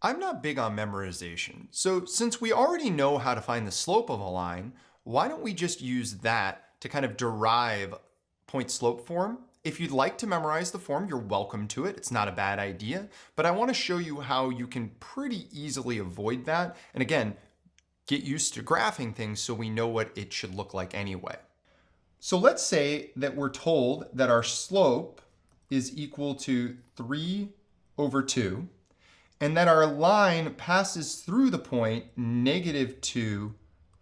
I'm not big on memorization, so since we already know how to find the slope of a line, why don't we just use that to kind of derive point slope form? If you'd like to memorize the form, you're welcome to it. It's not a bad idea, but I want to show you how you can pretty easily avoid that. And again, get used to graphing things so we know what it should look like anyway. So let's say that we're told that our slope is equal to 3 over 2, and that our line passes through the point -2,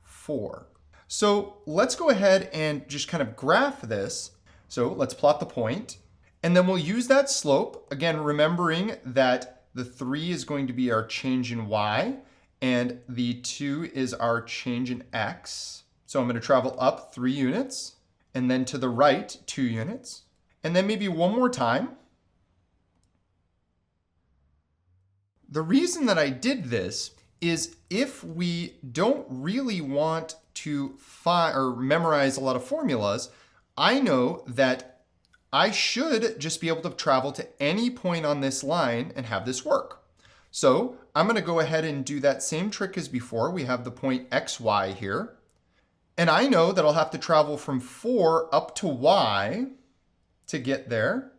4. So let's go ahead and just kind of graph this. So let's plot the point, and then we'll use that slope, again, remembering that the 3 is going to be our change in y, and the 2 is our change in x. So I'm going to travel up 3 units, and then to the right 2 units, and then maybe one more time. The reason that I did this is if we don't really want to find or memorize a lot of formulas, I know that I should just be able to travel to any point on this line and have this work. So I'm going to go ahead and do that same trick as before. We have the point xy here. And I know that I'll have to travel from 4 up to y to get there.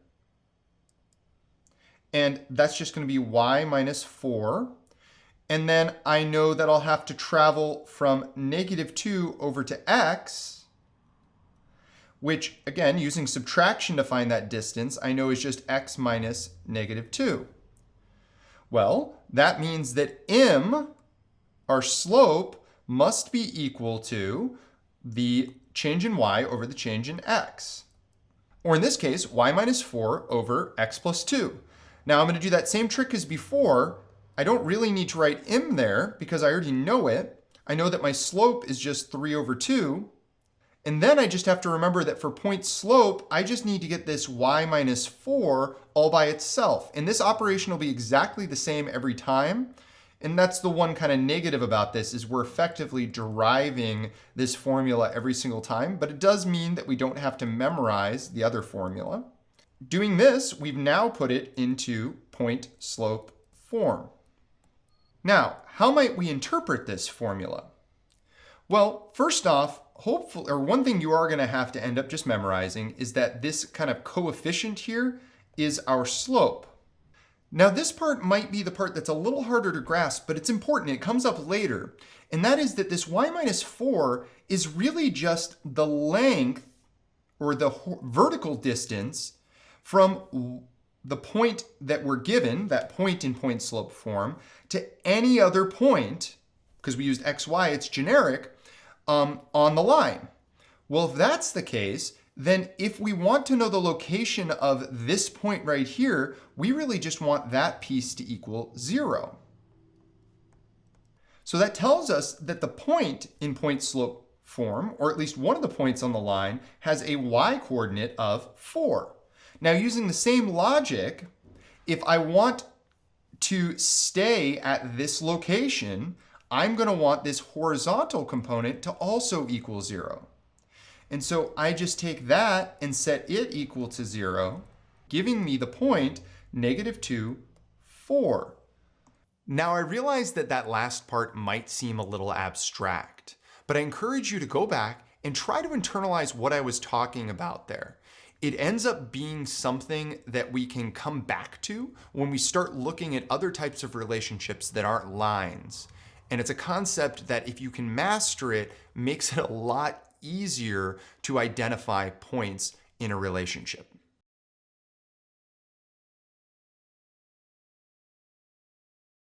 And that's just going to be y minus 4. And then I know that I'll have to travel from -2 over to x, which, again, using subtraction to find that distance, I know is just x minus -2. Well, that means that m, our slope, must be equal to the change in y over the change in x. Or in this case, y minus 4 over x plus 2. Now I'm going to do that same trick as before. I don't really need to write m there because I already know it. I know that my slope is just 3 over 2. And then I just have to remember that for point slope, I just need to get this y minus 4 all by itself. And this operation will be exactly the same every time. And that's the one kind of negative about this is we're effectively deriving this formula every single time. But it does mean that we don't have to memorize the other formula. Doing this, we've now put it into point slope form. Now, how might we interpret this formula? Well, first off, hopefully, or one thing you are going to have to end up just memorizing is that this kind of coefficient here is our slope. Now, this part might be the part that's a little harder to grasp, but it's important. It comes up later. And that is that this y minus 4 is really just the length or the vertical distance from the point that we're given, that point in point slope form, to any other point, because we used xy, it's generic, on the line. Well, if that's the case, then if we want to know the location of this point right here, we really just want that piece to equal 0. So that tells us that the point in point slope form, or at least one of the points on the line, has a y coordinate of 4. Now, using the same logic, if I want to stay at this location, I'm going to want this horizontal component to also equal 0. And so I just take that and set it equal to 0, giving me the point -2, 4. Now, I realize that that last part might seem a little abstract, but I encourage you to go back and try to internalize what I was talking about there. It ends up being something that we can come back to when we start looking at other types of relationships that aren't lines. And it's a concept that if you can master it, makes it a lot easier to identify points in a relationship.